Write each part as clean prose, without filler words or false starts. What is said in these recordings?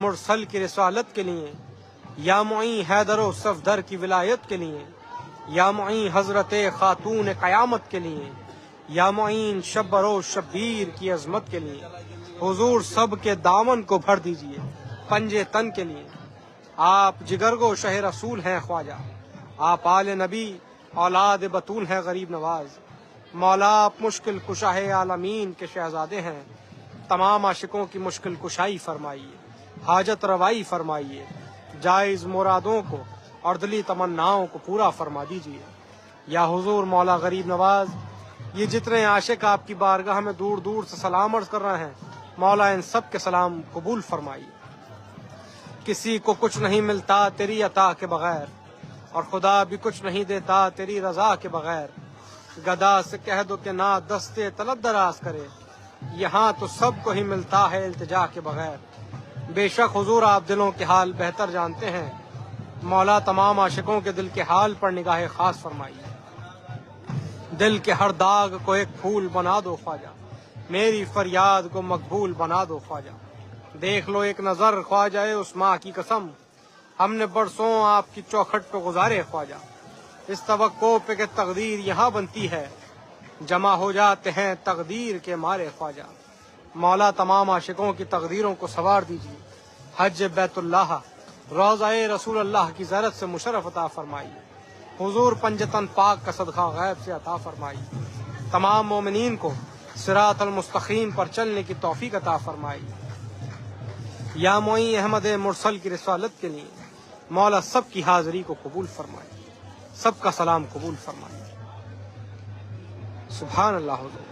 مرسل کی رسالت کے لیے، یا معین حیدر و صفدر کی ولایت کے لیے، یا معین حضرت خاتون قیامت کے لیے، یا معین شب و شبیر کی عظمت کے لیے، حضور سب کے دامن کو بھر دیجئے پنجے تن کے لیے۔ آپ جگر گو شہ رسول ہیں خواجہ، آپ آل نبی اولاد بطول ہیں غریب نواز، مولا آپ مشکل کشا عالمین کے شہزادے ہیں، تمام عاشقوں کی مشکل کشائی فرمائیے، حاجت روائی فرمائیے، جائز مرادوں کو اور دلی تمناؤں کو پورا فرما دیجئے۔ یا حضور مولا غریب نواز، یہ جتنے عاشق آپ کی بارگاہ میں دور دور سے سلام عرض کر رہے ہیں، مولا ان سب کے سلام قبول فرمائیے۔ کسی کو کچھ نہیں ملتا تیری عطا کے بغیر، اور خدا بھی کچھ نہیں دیتا تیری رضا کے بغیر۔ گدا سے کہہ دو کہ نہ دستے طلب دراز کرے، یہاں تو سب کو ہی ملتا ہے التجا کے بغیر۔ بے شک حضور آپ دلوں کے حال بہتر جانتے ہیں، مولا تمام عاشقوں کے دل کے حال پر نگاہ خاص فرمائیے۔ دل کے ہر داغ کو ایک پھول بنا دو خواجہ، میری فریاد کو مقبول بنا دو خواجہ۔ دیکھ لو ایک نظر خواجہ اس ماں کی قسم، ہم نے برسوں آپ کی چوکھٹ پہ گزارے خواجہ۔ اس توقع پہ کہ تقدیر یہاں بنتی ہے، جمع ہو جاتے ہیں تقدیر کے مارے خواجہ۔ مولا تمام عاشقوں کی تقدیروں کو سنوار دیجیے، حج بیت اللہ روضہ رسول اللہ کی زیارت سے مشرف عطا فرمائیے۔ حضور پنجتن پاک کا صدقہ غیب سے عطا فرمائیے، تمام مومنین کو صراط المستقیم پر چلنے کی توفیق عطا فرمائیے۔ یا معین احمد مرسل کی رسالت کے لیے مولا سب کی حاضری کو قبول فرمائیے، سب کا سلام قبول فرمائیے۔ سبحان اللہ حضور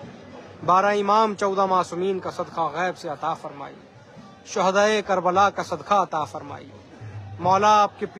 12 امام 14 معصومین کا صدقہ غیب سے عطا فرمائیے، شہدائے کربلا کا صدقہ عطا فرمائیے۔ مولا آپ کے